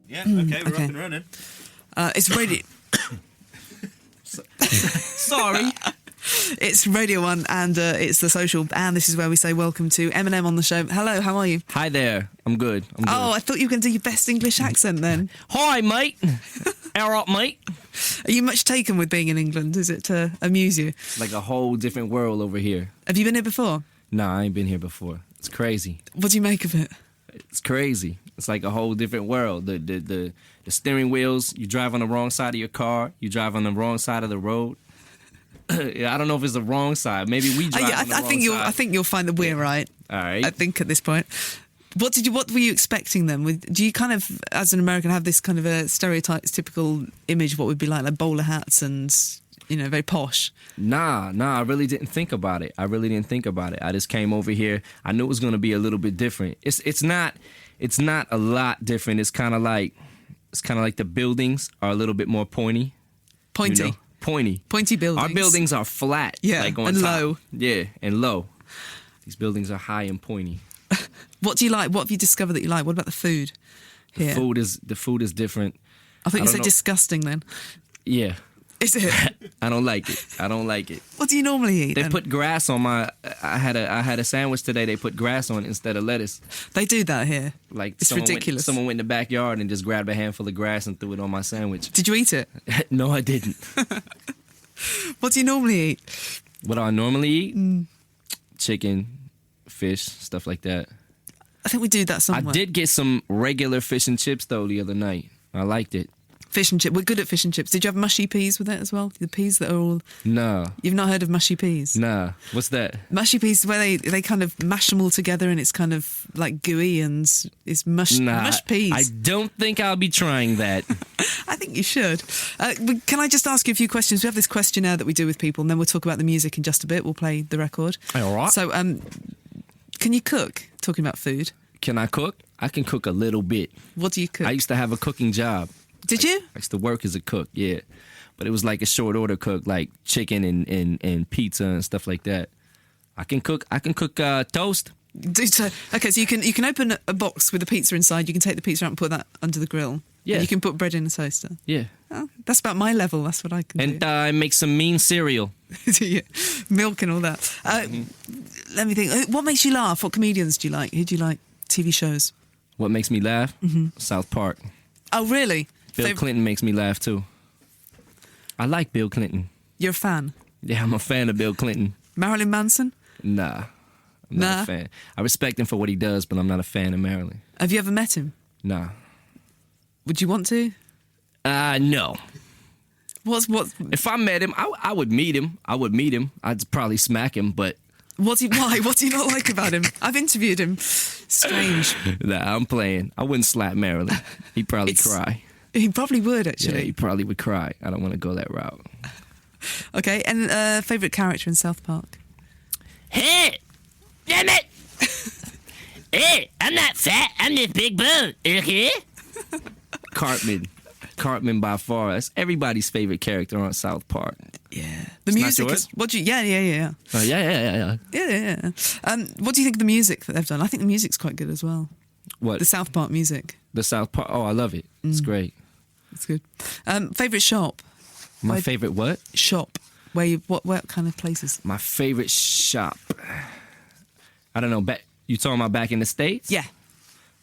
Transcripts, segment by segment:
Yeah, okay, we're okay. up and running. It's radio. Sorry. It's Radio 1 and it's The Social, and this is where we say welcome to Eminem on the show. Hello, how are you? Hi there. I'm good. Oh, I thought you were going to do your best English accent then. Hi, mate. All right, mate. Are you much taken with being in England? Is it to amuse you? It's like a whole different world over here. Have you been here before? Nah, I ain't been here before. It's crazy. What do you make of it? It's crazy. It's like a whole different world. The steering wheels, you drive on the wrong side of your car. You drive on the wrong side of the road. I don't know if it's the wrong side. Maybe we drive on the wrong side. I think you'll find that we're right. All right. I think at this point. What were you expecting then? Do you kind of, as an American, have this kind of a stereotypical image of what would be like bowler hats and, you know, very posh? Nah, I really didn't think about it. I just came over here. I knew it was going to be a little bit different. It's not a lot different. It's kind of like the buildings are a little bit more pointy. Pointy. You know? Pointy buildings. Our buildings are flat. Yeah, like on and top. low. Yeah, and low. These buildings are high and pointy. What do you like? What have you discovered that you like? What about the food here? The food is different. I thought you said disgusting then. Yeah. Is it? I don't like it. What do you normally eat? They put grass on my. I had a sandwich today. They put grass on it instead of lettuce. They do that here. Like it's ridiculous. Someone went in the backyard and just grabbed a handful of grass and threw it on my sandwich. Did you eat it? No, I didn't. What do you normally eat? What do I normally eat? Chicken, fish, stuff like that. I think we do that somewhere. I did get some regular fish and chips though the other night. I liked it. Fish and chips. We're good at fish and chips. Did you have mushy peas with it as well? The peas that are all... No. You've not heard of mushy peas? Nah. What's that? Mushy peas, where they kind of mash them all together and it's kind of like gooey and it's mush peas. I don't think I'll be trying that. I think you should. Can I just ask you a few questions? We have this questionnaire that we do with people and then we'll talk about the music in just a bit. We'll play the record. All right. So, can you cook? Talking about food. Can I cook? I can cook a little bit. What do you cook? I used to have a cooking job. Did you? I used to work as a cook, yeah. But it was like a short order cook, like chicken and pizza and stuff like that. I can cook toast. Okay, so you can open a box with a pizza inside. You can take the pizza out and put that under the grill. Yeah. And you can put bread in a toaster. Yeah. Oh, that's about my level. That's what I can do. And I make some mean cereal. Yeah. Milk and all that. Let me think. What makes you laugh? What comedians do you like? Who do you like? TV shows? What makes me laugh? South Park. Oh, really? Bill Clinton makes me laugh, too. I like Bill Clinton. You're a fan? Yeah, I'm a fan of Bill Clinton. Marilyn Manson? Nah. I'm not a fan. I respect him for what he does, but I'm not a fan of Marilyn. Have you ever met him? Nah. Would you want to? No. What? If I met him, I would meet him. I'd probably smack him, but... Why? What do you not like about him? I've interviewed him. Strange. Nah, I'm playing. I wouldn't slap Marilyn. He'd probably cry. He probably would, actually. Yeah, he probably would cry. I don't want to go that route. Okay, and favourite character in South Park? Hey! Damn it! Hey, I'm not fat. I'm just big bone. Okay? Cartman by far. That's everybody's favorite character on South Park. Yeah. The music is... Yeah. Yeah. Yeah. What do you think of the music that they've done? I think the music's quite good as well. What? The South Park music. The South Park... Oh, I love it. It's great. It's good. Favourite shop? My favourite what? Shop. What kind of places? My favourite shop. I don't know. You talking about back in the States? Yeah.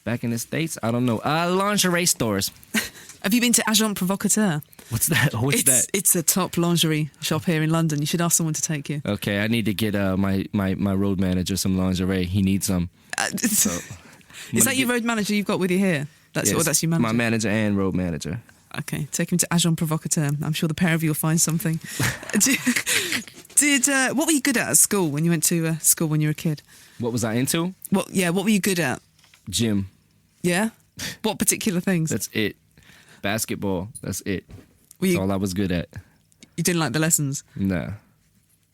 Back in the States? I don't know. Lingerie stores. Have you been to Agent Provocateur? What's that? It's a top lingerie shop here in London. You should ask someone to take you. Okay, I need to get my road manager some lingerie. He needs some. Is that your road manager you've got with you here? That's your manager? My manager and road manager. Okay, take him to Agent Provocateur. I'm sure the pair of you will find something. What were you good at school when you went to school when you were a kid? What was I into? What were you good at? Gym. Yeah? What particular things? That's it. Basketball. That's it. That's all I was good at. You didn't like the lessons? Nah.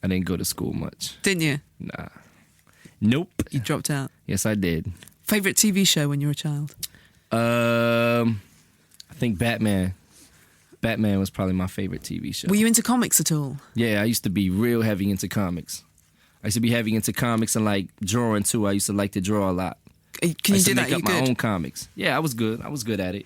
I didn't go to school much. Didn't you? Nah. Nope. You dropped out? Yes, I did. Favourite TV show when you were a child? I think Batman. Batman was probably my favorite TV show. Were you into comics at all? Yeah, I used to be real heavy into comics. I used to be heavy into comics and like drawing too. I used to like to draw a lot. Can you do that? I used to make up my own comics. Yeah, I was good. I was good at it.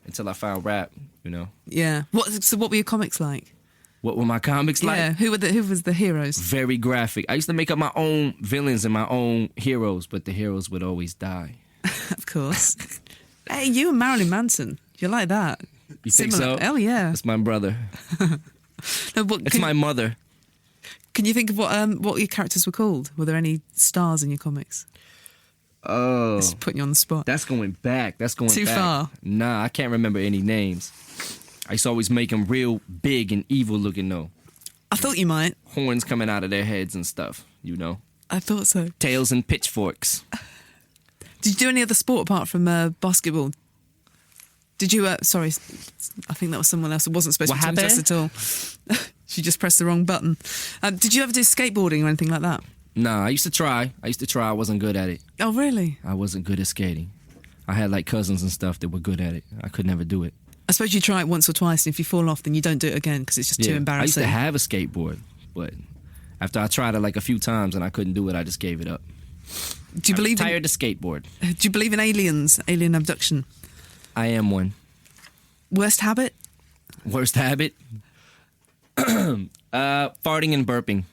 until I found rap, you know. Yeah. So what were your comics like? What were my comics like? Yeah. Who was the heroes? Very graphic. I used to make up my own villains and my own heroes, but the heroes would always die. Of course. Hey, you and Marilyn Manson. You're like that. You think so? Oh, yeah. That's my brother. No, but It's my mother. Can you think of what your characters were called? Were there any stars in your comics? Oh. Just putting you on the spot. That's going back. Too far? Nah, I can't remember any names. I used to always make them real big and evil looking, though. I thought you might. Horns coming out of their heads and stuff, you know. I thought so. Tails and pitchforks. Did you do any other sport apart from basketball? Did you, sorry, I think that was someone else. It wasn't supposed to be just at all. She just pressed the wrong button. Did you ever do skateboarding or anything like that? Nah, I used to try. I wasn't good at it. Oh, really? I wasn't good at skating. I had like cousins and stuff that were good at it. I could never do it. I suppose you try it once or twice, and if you fall off, then you don't do it again because it's just too embarrassing. I used to have a skateboard, but after I tried it like a few times and I couldn't do it, I just gave it up. Do you believe tired of skateboard. Do you believe in aliens, alien abduction? I am one. Worst habit? Worst habit? Farting and burping.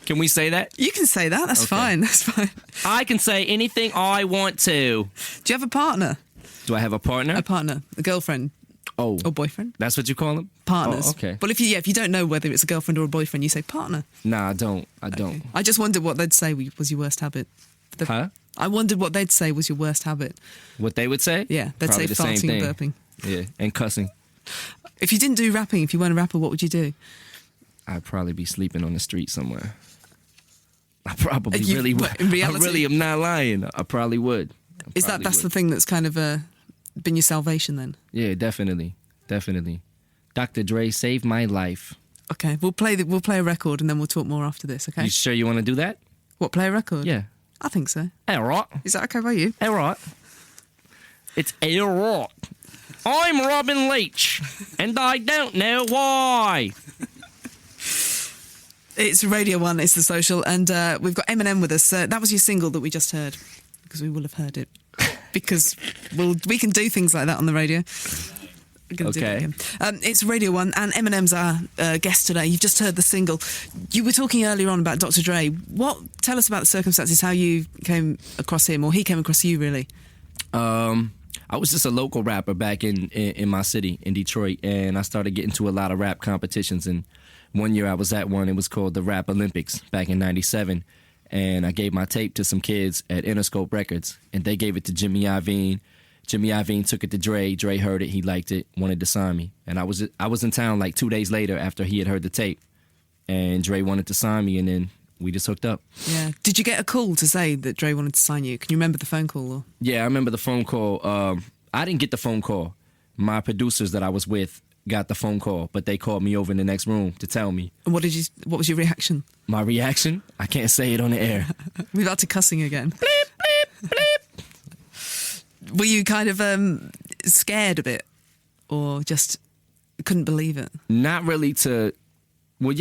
Can we say that? You can say that. That's Okay. fine. That's fine. I can say anything I want to. Do you have a partner? Do I have a partner? A partner, a girlfriend Oh, or boyfriend? that's what you call them? Partners. Oh, okay. Well, if you don't know whether it's a girlfriend or a boyfriend, you say partner. Nah, I don't. I don't. Okay. I just wondered what they'd say was your worst habit. Huh? I wondered what they'd say was your worst habit. What they would say? Yeah, they'd Probably say the same farting and thing. burping. Yeah, and cussing. If you didn't do rapping, if you weren't a rapper, what would you do? I'd probably be sleeping on the street somewhere. I probably You- really would. what, in reality? I really am not lying. I probably would. That's the thing that's kind of been your salvation then? Yeah, definitely. Definitely. Dr. Dre saved my life. Okay, we'll play a record and then we'll talk more after this, okay? You sure you want to do that? What, play a record? Yeah. I think so. All right. Is that okay by you? All right. It's all right. I'm Robin Leach, and I don't know why. It's Radio 1, it's The Social, and we've got Eminem with us. That was your single that we just heard, because we will have heard it. Because we can do things like that on the radio. We're gonna do that Okay. again. It's Radio 1, and Eminem's our guest today. You've just heard the single. You were talking earlier on about Dr. Dre. Tell us about the circumstances, how you came across him, or he came across you, really. I was just a local rapper back in my city, in Detroit, and I started getting to a lot of rap competitions. And one year I was at one, it was called the Rap Olympics back in '97. And I gave my tape to some kids at Interscope Records, and they gave it to Jimmy Iovine. Jimmy Iovine took it to Dre. Dre heard it, he liked it, wanted to sign me. And I was in town like 2 days later after he had heard the tape, and Dre wanted to sign me, and then we just hooked up. Yeah. Did you get a call to say that Dre wanted to sign you? Can you remember the phone call? Or? Yeah, I remember the phone call. I didn't get the phone call. My producers that I was with got the phone call, but they called me over in the next room to tell me. And what was your reaction? My reaction? I can't say it on the air. We've had to cussing again. Bleep, bleep, bleep. Were you kind of scared a bit, or just couldn't believe it? Not really to meet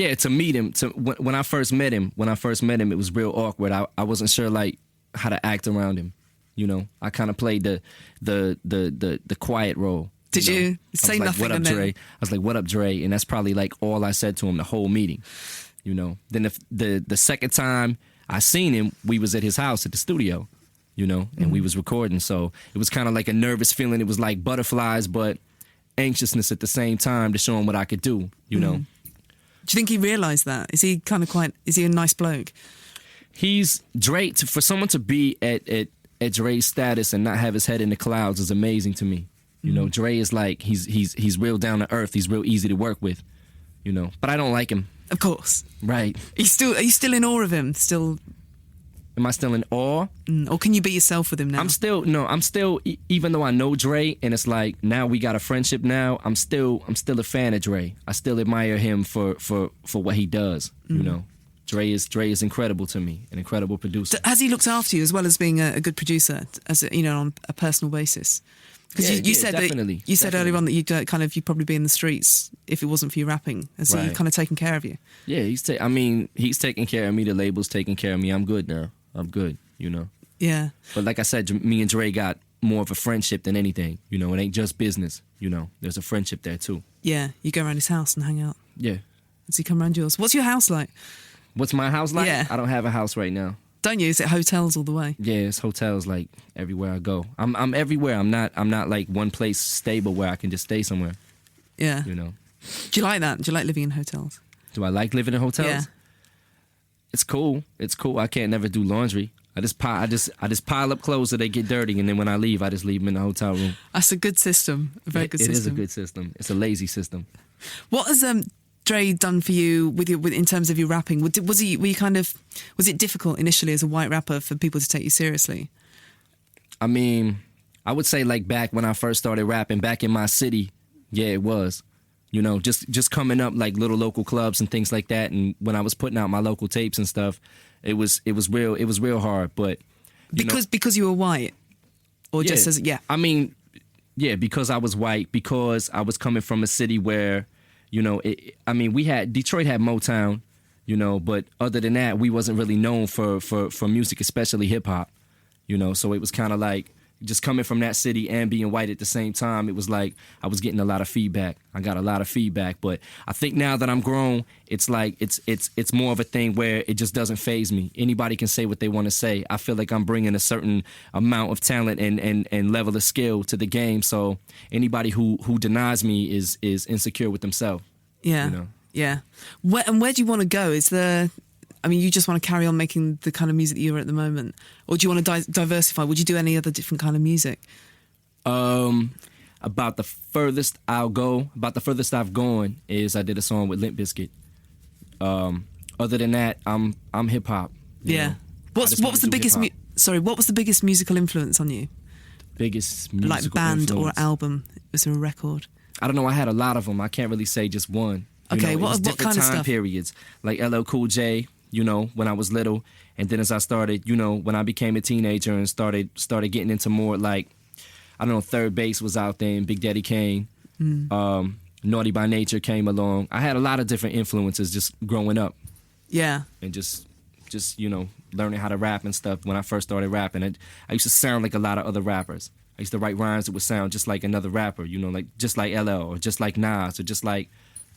him. When I first met him, it was real awkward. I wasn't sure like how to act around him. You know, I kind of played the quiet role. Did you say I was nothing? Like, what up, and then... Dre? I was like, what up, Dre? And that's probably like all I said to him the whole meeting. You know. Then if the second time I seen him, we was at his house at the studio. You know, and we was recording. So it was kind of like a nervous feeling. It was like butterflies, but anxiousness at the same time to show him what I could do. You know. Do you think he realised that? Is he is he a nice bloke? He's Dre. For someone to be at Dre's status and not have his head in the clouds is amazing to me. You know, Dre is like he's real down to earth. He's real easy to work with. You know, but I don't like him. Of course. Right. Are you still in awe of him? Still? Am I still in awe? Or can you be yourself with him now? I'm still even though I know Dre and it's like now we got a friendship now, I'm still a fan of Dre. I still admire him for what he does, you know. Dre is incredible to me, an incredible producer. Has he looked after you as well as being a good producer, on a personal basis? Because you said definitely. You said earlier on that you'd probably be in the streets if it wasn't for you rapping. Has he kind of taken care of you? Yeah, he's taking care of me. The label's taking care of me. I'm good now. I'm good, you know. Yeah. But like I said, me and Dre got more of a friendship than anything. You know, it ain't just business. You know, there's a friendship there too. Yeah, you go around his house and hang out. Yeah. Does he come around yours? What's your house like? What's my house like? Yeah. I don't have a house right now. Don't you? Is it hotels all the way? Yeah, it's hotels like everywhere I go. I'm everywhere. I'm not like one place stable where I can just stay somewhere. Yeah. You know. Do you like that? Do you like living in hotels? Do I like living in hotels? Yeah. It's cool. It's cool. I can't never do laundry. I just pile up clothes so they get dirty, and then when I leave, I just leave them in the hotel room. That's a good system. A very good system. It is a good system. It's a lazy system. What has Dre done for you with in terms of your rapping? Was it difficult initially as a white rapper for people to take you seriously? I mean, I would say like back when I first started rapping, back in my city, yeah, it was. You know, just coming up like little local clubs and things like that, and when I was putting out my local tapes and stuff, it was real hard. But because you were white, or yeah, just as I mean, yeah, because I was white, because I was coming from a city where, you know, Detroit had Motown, you know, but other than that, we wasn't really known for music, especially hip hop, you know. So it was kind of like, just coming from that city and being white at the same time, it was like I was getting a lot of feedback. I got a lot of feedback, but I think now that I'm grown, it's like it's more of a thing where it just doesn't faze me. Anybody can say what they want to say. I feel like I'm bringing a certain amount of talent and level of skill to the game. So anybody who denies me is insecure with themselves. Yeah, you know? Yeah. Where do you want to go? You just want to carry on making the kind of music that you're at the moment? Or do you want to diversify? Would you do any other different kind of music? About the furthest I've gone is I did a song with Limp Bizkit. Other than that, I'm hip hop. Yeah. What was the biggest musical influence on you? Biggest musical like band influence. or album? Was there a record? I don't know. I had a lot of them. I can't really say just one. Okay, what kind of time stuff? periods, like LL Cool J, you know, when I was little, and then as I started, you know, when I became a teenager and started getting into more like, I don't know, Third Base was out there, and Big Daddy Kane, Naughty by Nature came along. I had a lot of different influences just growing up. Yeah. And just you know, learning how to rap and stuff. When I first started rapping, I used to sound like a lot of other rappers. I used to write rhymes that would sound just like another rapper, you know, like just like LL or just like Nas or just like,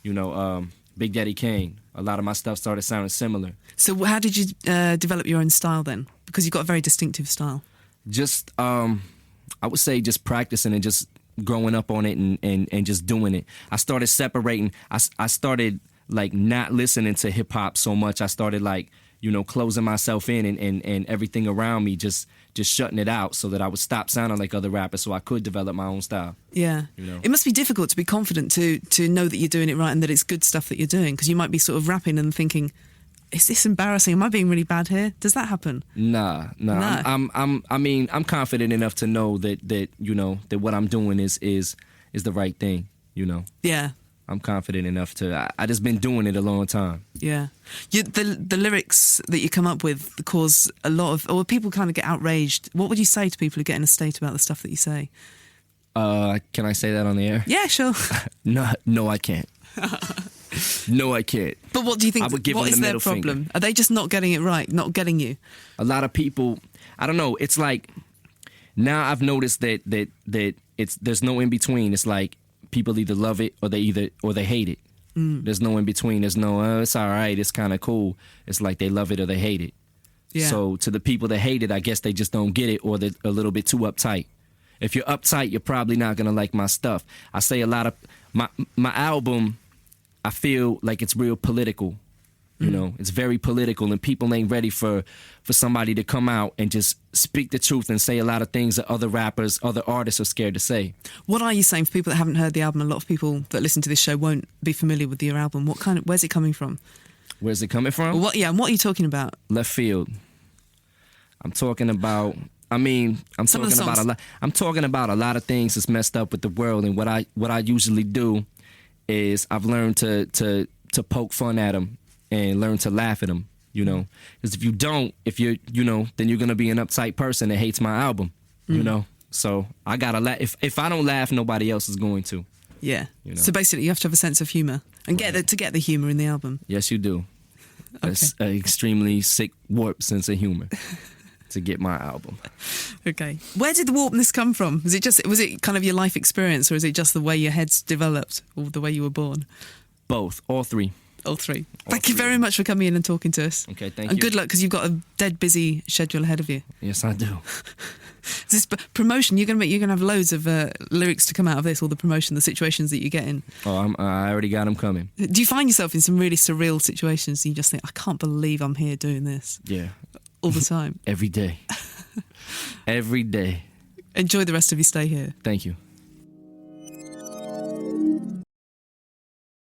you know, Big Daddy Kane. A lot of my stuff started sounding similar. So how did you develop your own style then? Because you've got a very distinctive style. Just, I would say just practicing and just growing up on it and just doing it. I started separating. I started like not listening to hip hop so much. I started like, you know, closing myself in and everything around me, just shutting it out so that I would stop sounding like other rappers so I could develop my own style. Yeah. You know? It must be difficult to be confident to know that you're doing it right and that it's good stuff that you're doing, because you might be sort of rapping and thinking, is this embarrassing? Am I being really bad here? Does that happen? Nah. I'm confident enough to know that you know, that what I'm doing is the right thing, you know. Yeah. I'm confident enough I just been doing it a long time. Yeah. The lyrics that you come up with cause a lot of, or people kind of get outraged. What would you say to people who get in a state about the stuff that you say? Can I say that on the air? Yeah, sure. No, I can't. No, I can't. But what do you think? I would give what them is the their middle problem? finger. Are they just not getting it right? Not getting you? A lot of people, I don't know. It's like now I've noticed that there's no in between. It's like people either love it or they hate it. There's no in between. There's no it's all right, it's kind of cool. It's like they love it or they hate it. Yeah. So to the people that hate it, I guess they just don't get it, or they're a little bit too uptight. If you're uptight, you're probably not gonna like my stuff. I say a lot of my album, I feel like it's real political. You know, it's very political, and people ain't ready for somebody to come out and just speak the truth and say a lot of things that other rappers, other artists are scared to say. What are you saying for people that haven't heard the album? A lot of people that listen to this show won't be familiar with your album. Where's it coming from? Where's it coming from? What are you talking about? Left field. I'm talking about a lot. I'm talking about a lot of things that's messed up with the world, and what I usually do is I've learned to poke fun at them and learn to laugh at them, you know. Because if you're then you're gonna be an uptight person that hates my album, you know. So I gotta laugh. If I don't laugh, nobody else is going to. Yeah. You know? So basically, you have to have a sense of humour and get the humour in the album. Yes, you do. Okay. An extremely sick, warped sense of humor. to get my album. Okay. Where did the warpness come from? Was it kind of your life experience, or is it just the way your head's developed, or the way you were born? Both, all three. All three. Thank you very much for coming in and talking to us. Okay, thank you. And good luck, because you've got a dead busy schedule ahead of you. Yes, I do. This promotion, you're gonna have loads of lyrics to come out of this, all the promotion, the situations that you get in. Oh, I already got them coming. Do you find yourself in some really surreal situations and you just think, I can't believe I'm here doing this? Yeah. All the time? Every day. Every day. Enjoy the rest of your stay here. Thank you.